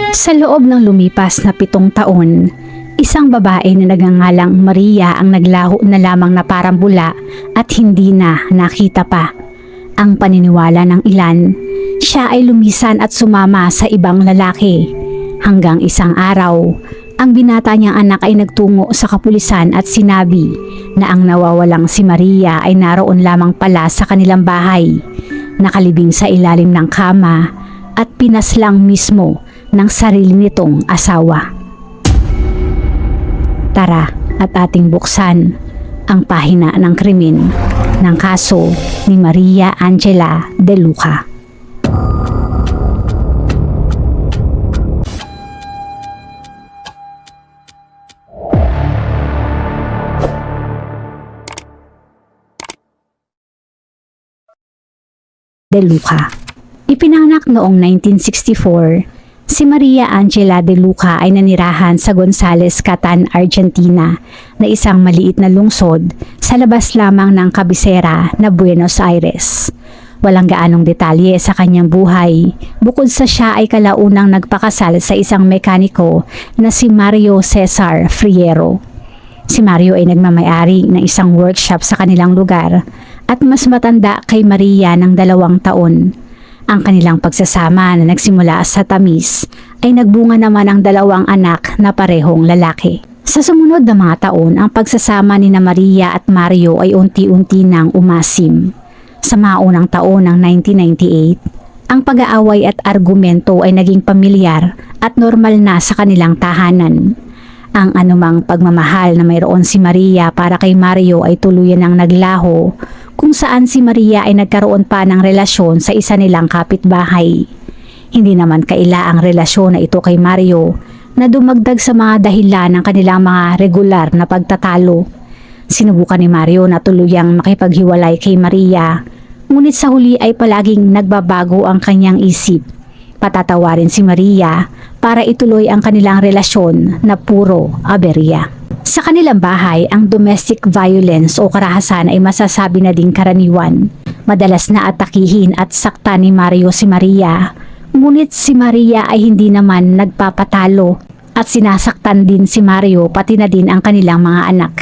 Sa loob ng lumipas na 7 taon, isang babae na nagngangalang Maria ang naglaho na lamang na parang bula at hindi na nakita pa. Ang paniniwala ng ilan, siya ay lumisan at sumama sa ibang lalaki. Hanggang isang araw, ang binata niyang anak ay nagtungo sa kapulisan at sinabi na ang nawawalang si Maria ay naroon lamang pala sa kanilang bahay, nakalibing sa ilalim ng kama at pinaslang mismo ng sarili nitong asawa. Tara at ating buksan ang pahina ng krimen ng kaso ni Maria Angela De Luca. De Luca. Ipinanganak noong 1964, si Maria Angela De Luca ay nanirahan sa Gonzales, Catan, Argentina na isang maliit na lungsod sa labas lamang ng kabisera na Buenos Aires. Walang gaanong detalye sa kanyang buhay bukod sa siya ay kalaunang nagpakasal sa isang mekaniko na si Mario Cesar Friero. Si Mario ay nagmamayari ng isang workshop sa kanilang lugar at mas matanda kay Maria ng 2 taon. Ang kanilang pagsasama na nagsimula sa tamis ay nagbunga naman ang 2 anak na parehong lalaki. Sa sumunod na mga taon, ang pagsasama ni na Maria at Mario ay unti-unti nang umasim. Sa mga unang taon ng 1998, ang pag-aaway at argumento ay naging pamilyar at normal na sa kanilang tahanan. Ang anumang pagmamahal na mayroon si Maria para kay Mario ay tuluyan ng naglaho, kung saan si Maria ay nagkaroon pa ng relasyon sa isa nilang kapitbahay. Hindi naman kaila ang relasyon na ito kay Mario na dumagdag sa mga dahilan ng kanilang mga regular na pagtatalo. Sinubukan ni Mario na tuluyang makipaghiwalay kay Maria, ngunit sa huli ay palaging nagbabago ang kanyang isip. Patatawarin si Maria para ituloy ang kanilang relasyon na puro aberya. Sa kanilang bahay, ang domestic violence o karahasan ay masasabi na ding karaniwan. Madalas na atakihin at sakta ni Mario si Maria, ngunit si Maria ay hindi naman nagpapatalo at sinasaktan din si Mario pati na din ang kanilang mga anak.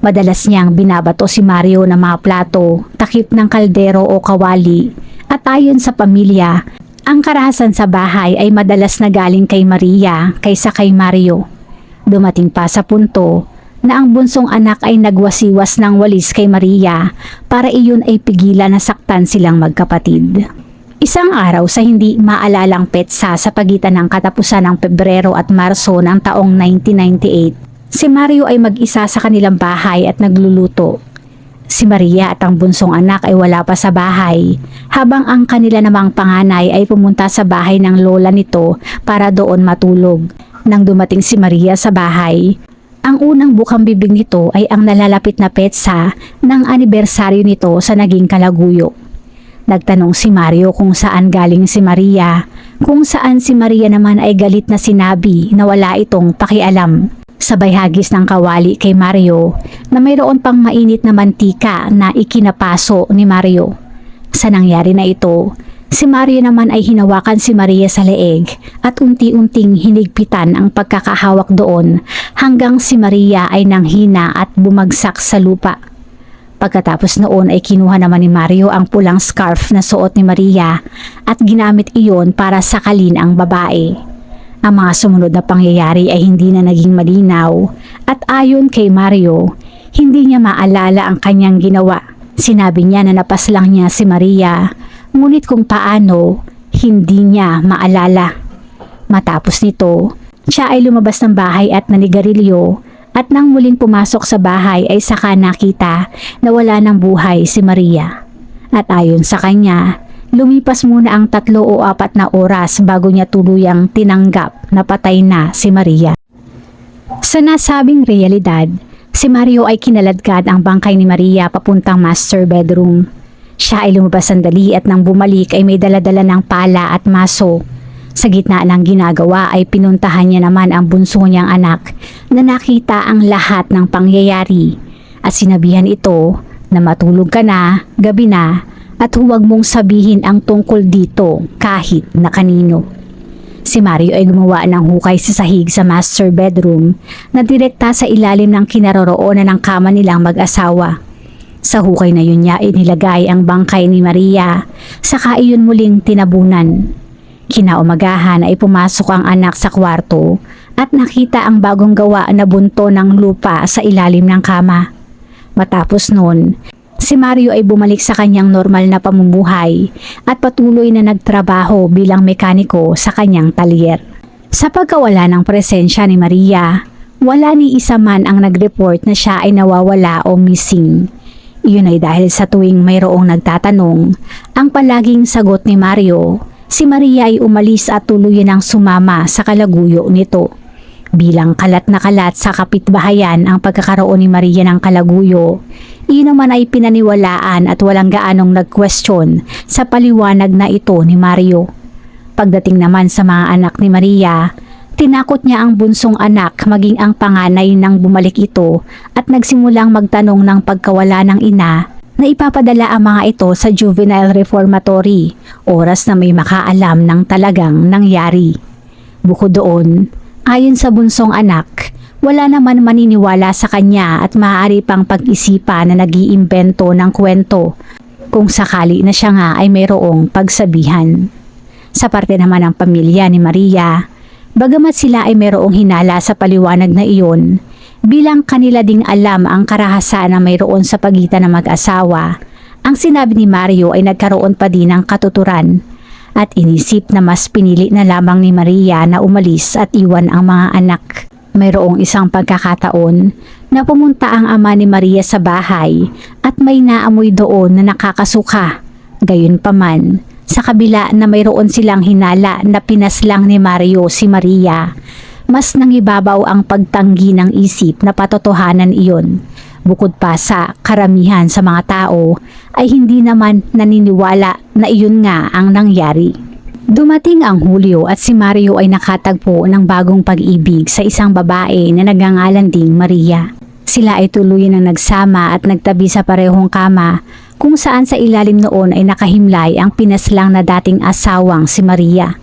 Madalas niyang binabato si Mario ng mga plato, takip ng kaldero o kawali at ayon sa pamilya, ang karahasan sa bahay ay madalas na galing kay Maria kaysa kay Mario. Dumating pa sa punto na ang bunsong anak ay nagwasiwas ng walis kay Maria para iyon ay pigilan na saktan silang magkapatid. Isang araw sa hindi maalalang petsa sa pagitan ng katapusan ng Pebrero at Marso ng taong 1998, si Mario ay mag-isa sa kanilang bahay at nagluluto. Si Maria at ang bunsong anak ay wala pa sa bahay, habang ang kanila namang panganay ay pumunta sa bahay ng lola nito para doon matulog. Nang dumating si Maria sa bahay, ang unang bukang bibig nito ay ang nalalapit na petsa ng anibersaryo nito sa naging kalaguyo. Nagtanong si Mario kung saan galing si Maria, kung saan si Maria naman ay galit na sinabi na wala itong pakialam. Sabay hagis ng kawali kay Mario na mayroon pang mainit na mantika na ikinapaso ni Mario. Sa nangyari na ito, si Mario naman ay hinawakan si Maria sa leeg at unti-unting hinigpitan ang pagkakahawak doon hanggang si Maria ay nanghina at bumagsak sa lupa. Pagkatapos noon ay kinuha naman ni Mario ang pulang scarf na suot ni Maria at ginamit iyon para sakalin ang babae. Ang mga sumunod na pangyayari ay hindi na naging malinaw at ayon kay Mario, hindi niya maalala ang kanyang ginawa. Sinabi niya na napaslang niya si Maria, ngunit kung paano, hindi niya maalala. Matapos nito, siya ay lumabas ng bahay at nanigarilyo at nang muling pumasok sa bahay ay saka nakita na wala ng buhay si Maria. At ayon sa kanya, lumipas muna ang 3 o 4 na oras bago niya tuluyang tinanggap na patay na si Maria. Sa nasabing realidad, si Mario ay kinaladkad ang bangkay ni Maria papuntang master bedroom. Siya ay lumabas sandali at nang bumalik ay may daladala ng pala at maso. Sa gitna ng ginagawa ay pinuntahan niya naman ang bunso niyang anak na nakita ang lahat ng pangyayari at sinabihan ito na matulog ka na, gabi na, at huwag mong sabihin ang tungkol dito kahit na kanino. Si Mario ay gumawa ng hukay sa sahig sa master bedroom na direkta sa ilalim ng kinaroroonan ng kama nilang mag-asawa. Sa hukay na yun niya inilagay ang bangkay ni Maria, saka iyon muling tinabunan. Kinaumagahan ay pumasok ang anak sa kwarto at nakita ang bagong gawa na bunto ng lupa sa ilalim ng kama. Matapos noon, si Mario ay bumalik sa kanyang normal na pamumuhay at patuloy na nagtrabaho bilang mekaniko sa kanyang talyer. Sa pagkawala ng presensya ni Maria, wala ni isa man ang nag-report na siya ay nawawala o missing. Iyon ay dahil sa tuwing mayroong nagtatanong, ang palaging sagot ni Mario, si Maria ay umalis at tuluyan ang sumama sa kalaguyo nito. Bilang kalat na kalat sa kapitbahayan ang pagkakaroon ni Maria ng kalaguyo, iyon naman ay pinaniwalaan at walang gaanong nag-question sa paliwanag na ito ni Mario. Pagdating naman sa mga anak ni Maria, tinakot niya ang bunsong anak maging ang panganay nang bumalik ito at nagsimulang magtanong ng pagkawala ng ina na ipapadala ang mga ito sa juvenile reformatory, oras na may makaalam ng talagang nangyari. Bukod doon, ayon sa bunsong anak, wala naman maniniwala sa kanya at maaari pang pag-isipan na nag-iimbento ng kwento kung sakali na siya nga ay mayroong pagsabihan. Sa parte naman ng pamilya ni Maria, bagamat sila ay mayroong hinala sa paliwanag na iyon, bilang kanila ding alam ang karahasan na mayroon sa pagitan ng mag-asawa, ang sinabi ni Mario ay nagkaroon pa din ng katuturan at inisip na mas pinili na lamang ni Maria na umalis at iwan ang mga anak. Mayroong isang pagkakataon na pumunta ang ama ni Maria sa bahay at may naamoy doon na nakakasuka. Gayunpaman, sa kabila na mayroon silang hinala na pinaslang ni Mario si Maria, mas nangibabaw ang pagtanggi ng isip na patotohanan iyon. Bukod pa sa karamihan sa mga tao ay hindi naman naniniwala na iyon nga ang nangyari. Dumating ang Hulyo at si Mario ay nakatagpo ng bagong pag-ibig sa isang babae na nagngangalan ding Maria. Sila ay tuluyan na nagsama at nagtabi sa parehong kama kung saan sa ilalim noon ay nakahimlay ang pinaslang na dating asawang si Maria.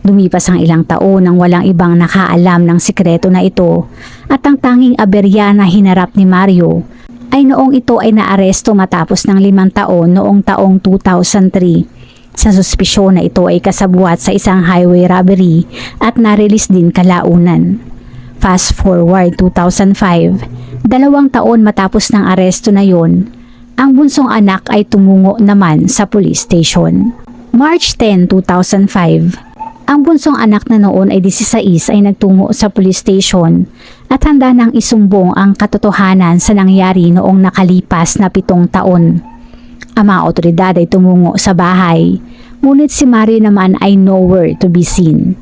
Lumipas ang ilang taon nang walang ibang nakaalam ng sikreto na ito at ang tanging aberya na hinarap ni Mario ay noong ito ay naaresto matapos ng 5 taon noong taong 2003 sa suspisyon na ito ay kasabwat sa isang highway robbery at na-release din kalaunan. Fast forward 2005, 2 taon matapos ng aresto na yon, ang bunsong anak ay tumungo naman sa police station. March 10, 2005, ang bunsong anak na noon ay 16 ay nagtungo sa police station at handa nang isumbong ang katotohanan sa nangyari noong nakalipas na 7 taon. Ang mga otoridad ay tumungo sa bahay, ngunit si Mario naman ay nowhere to be seen.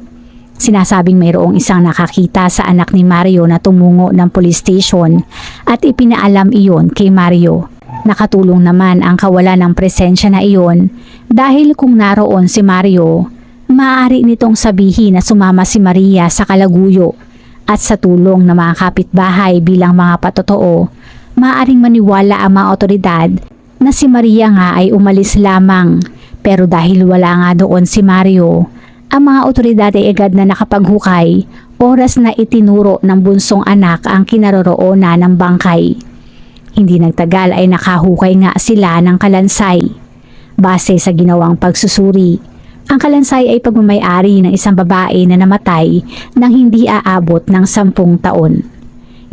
Sinasabing mayroong isang nakakita sa anak ni Mario na tumungo ng police station at ipinaalam iyon kay Mario. Nakatulong naman ang kawalan ng presensya na iyon dahil kung naroon si Mario, maaari nitong sabihin na sumama si Maria sa kalaguyo at sa tulong ng mga kapitbahay bilang mga patotoo, maaaring maniwala ang mga otoridad na si Maria nga ay umalis lamang, pero dahil wala nga doon si Mario, ang mga otoridad ay agad na nakapaghukay, oras na itinuro ng bunsong anak ang kinaroroonan ng bangkay. Hindi nagtagal ay nakahukay nga sila ng kalansay. Base sa ginawang pagsusuri, ang kalansay ay pagmamayari ng isang babae na namatay nang hindi aabot ng 10 taon.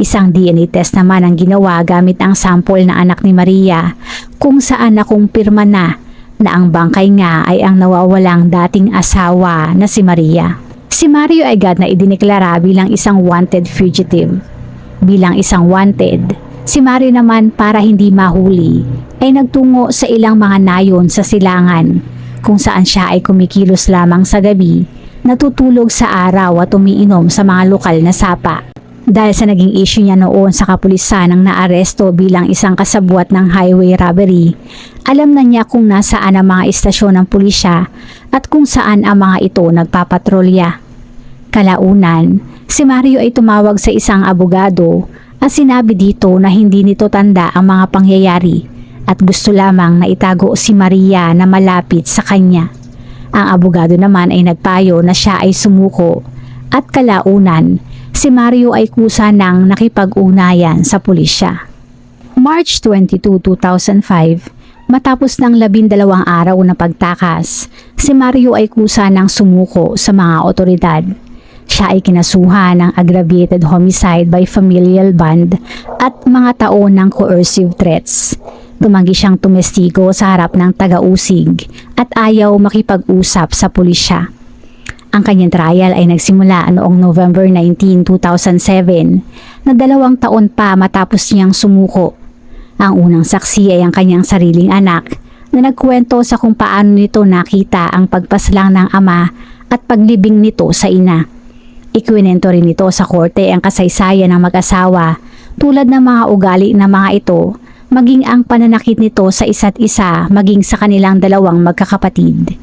Isang DNA test naman ang ginawa gamit ang sample ng anak ni Maria kung saan nakumpirma na ang bangkay nga ay ang nawawalang dating asawa na si Maria. Si Mario ay agad na idineklara bilang isang wanted fugitive. Bilang isang wanted, si Mario naman para hindi mahuli ay nagtungo sa ilang mga nayon sa silangan kung saan siya ay kumikilos lamang sa gabi, natutulog sa araw at umiinom sa mga lokal na sapa. Dahil sa naging issue niya noon sa kapulisan ng naaresto bilang isang kasabwat ng highway robbery, alam na niya kung nasaan ang mga istasyon ng pulisya at kung saan ang mga ito nagpapatrolya. Kalaunan, si Mario ay tumawag sa isang abogado at sinabi dito na hindi nito tanda ang mga pangyayari at gusto lamang na itago si Maria na malapit sa kanya. Ang abogado naman ay nagpayo na siya ay sumuko at kalaunan si Mario ay kusa ng nakipag-ugnayan sa pulisya. March 22, 2005, matapos ng 12 araw na pagtakas, si Mario ay kusa ng sumuko sa mga otoridad. Siya ay kinasuhan ng aggravated homicide by familial bond at mga taon ng coercive threats. Tumanggi siyang tumestigo sa harap ng taga-usig at ayaw makipag-usap sa pulisya. Ang kanyang trial ay nagsimula noong November 19, 2007 na 2 taon pa matapos niyang sumuko. Ang unang saksi ay ang kanyang sariling anak na nagkwento sa kung paano nito nakita ang pagpaslang ng ama at paglibing nito sa ina. Ikwinento rin nito sa korte ang kasaysayan ng mag-asawa tulad ng mga ugali ng mga ito, maging ang pananakit nito sa isa't isa maging sa kanilang dalawang magkakapatid.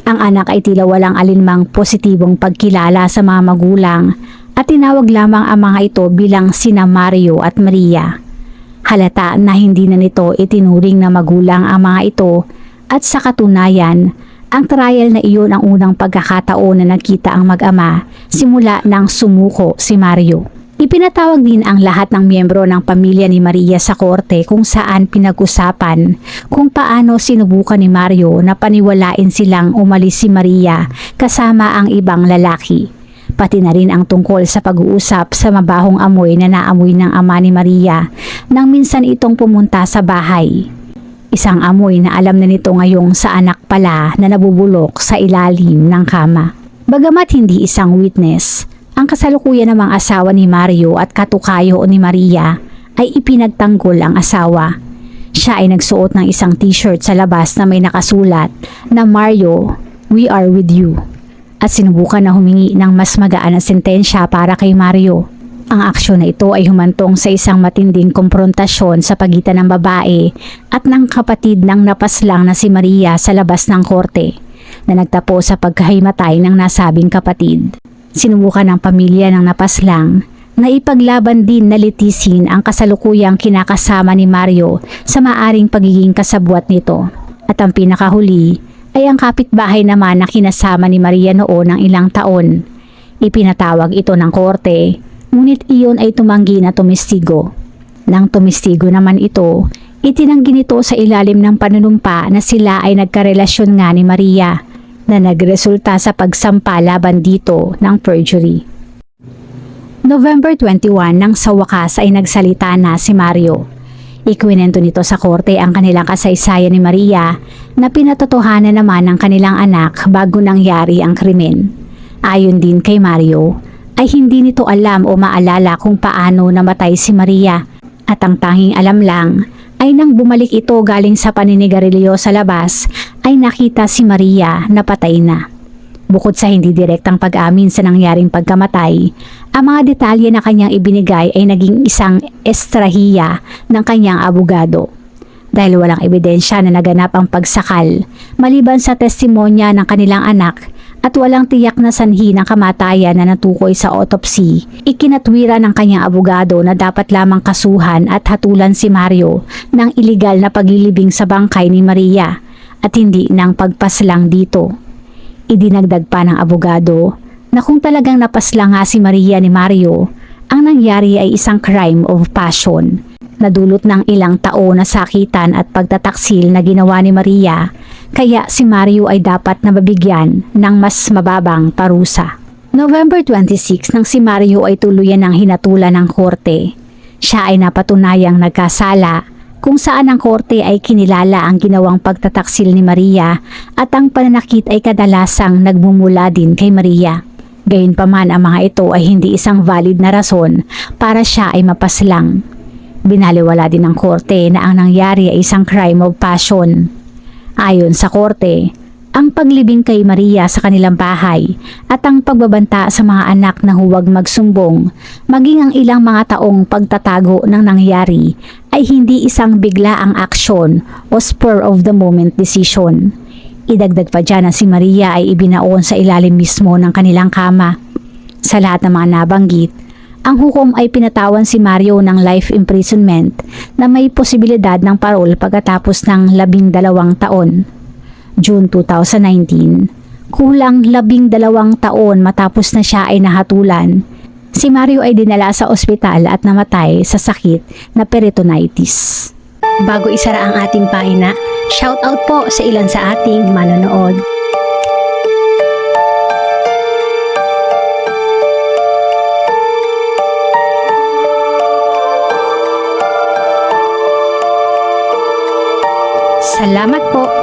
Ang anak ay tila walang alinmang positibong pagkilala sa mga magulang at tinawag lamang ang mga ito bilang sina Mario at Maria. Halata na hindi na nito itinuring na magulang ang mga ito at sa katunayan, ang trial na iyon ang unang pagkakataon na nagkita ang mag-ama simula nang sumuko si Mario. Ipinatawag din ang lahat ng miyembro ng pamilya ni Maria sa korte kung saan pinag-usapan kung paano sinubukan ni Mario na paniwalain silang umalis si Maria kasama ang ibang lalaki. Pati na rin ang tungkol sa pag-uusap sa mabahong amoy na naamoy ng ama ni Maria nang minsan itong pumunta sa bahay. Isang amoy na alam na nito ngayong sa anak pala na nabubulok sa ilalim ng kama. Bagamat hindi isang witness, ang kasalukuyan namang asawa ni Mario at katukayo ni Maria ay ipinagtanggol ang asawa. Siya ay nagsuot ng isang t-shirt sa labas na may nakasulat na Mario, we are with you. At sinubukan na humingi ng mas magaan na sentensya para kay Mario. Ang aksyon na ito ay humantong sa isang matinding komprontasyon sa pagitan ng babae at ng kapatid ng napaslang na si Maria sa labas ng korte na nagtapo sa pagkahimatay ng nasabing kapatid. Sinubukan ng pamilya ng napaslang na ipaglaban din na litisin ang kasalukuyang kinakasama ni Mario sa maaring pagiging kasabwat nito. At ang pinakahuli ay ang kapitbahay naman na kinasama ni Maria noon ng ilang taon. Ipinatawag ito ng korte, ngunit iyon ay tumanggi na tumestigo. Nang tumestigo naman ito, itinanggi nito sa ilalim ng panunumpa na sila ay nagkarelasyon nga ni Maria, na nagresulta sa pagsampa laban dito ng perjury. November 21 nang sa wakas ay nagsalita na si Mario. Ikwinento nito sa korte ang kanilang kasaysayan ni Maria na pinatotohanan naman ng kanilang anak bago nangyari ang krimen. Ayon din kay Mario, ay hindi nito alam o maalala kung paano namatay si Maria at ang tanging alam lang ay nang bumalik ito galing sa paninigarilyo sa labas ay nakita si Maria na patay na. Bukod sa hindi direktang pag-amin sa nangyaring pagkamatay, ang mga detalye na kanyang ibinigay ay naging isang estrahiya ng kanyang abogado. Dahil walang ebidensya na naganap ang pagsakal, maliban sa testimonya ng kanilang anak at walang tiyak na sanhi ng kamatayan na natukoy sa autopsy, ikinatwira ng kanyang abogado na dapat lamang kasuhan at hatulan si Mario ng iligal na paglilibing sa bangkay ni Maria at hindi ng pagpaslang dito. Idinagdag pa ng abogado na kung talagang napaslang nga si Maria ni Mario, ang nangyari ay isang crime of passion na dulot ng ilang taon na sakitan at pagtataksil na ginawa ni Maria, kaya si Mario ay dapat na mabigyan ng mas mababang parusa. November 26 nang si Mario ay tuluyan ng hinatulan ng korte. Siya ay napatunayang nagkasala kung saan ang korte ay kinilala ang ginawang pagtataksil ni Maria at ang pananakit ay kadalasang nagmumula din kay Maria. Gayunpaman ang mga ito ay hindi isang valid na rason para siya ay mapaslang. Binaliwala din ng korte na ang nangyari ay isang crime of passion. Ayon sa korte, ang paglibing kay Maria sa kanilang bahay at ang pagbabanta sa mga anak na huwag magsumbong, maging ang ilang mga taong pagtatago ng nangyari ay hindi isang biglaang aksyon o spur of the moment decision. Idagdag pa dyan na si Maria ay ibinaon sa ilalim mismo ng kanilang kama. Sa lahat ng mga nabanggit, ang hukom ay pinatawan si Mario ng life imprisonment na may posibilidad ng parol pagkatapos ng 12 taon. June 2019, Kulang 12 taon matapos na siya ay nahatulan, si Mario ay dinala sa ospital at namatay sa sakit na peritonitis. Bago isara ang ating pahina, shoutout po sa ilan sa ating manonood. Salamat po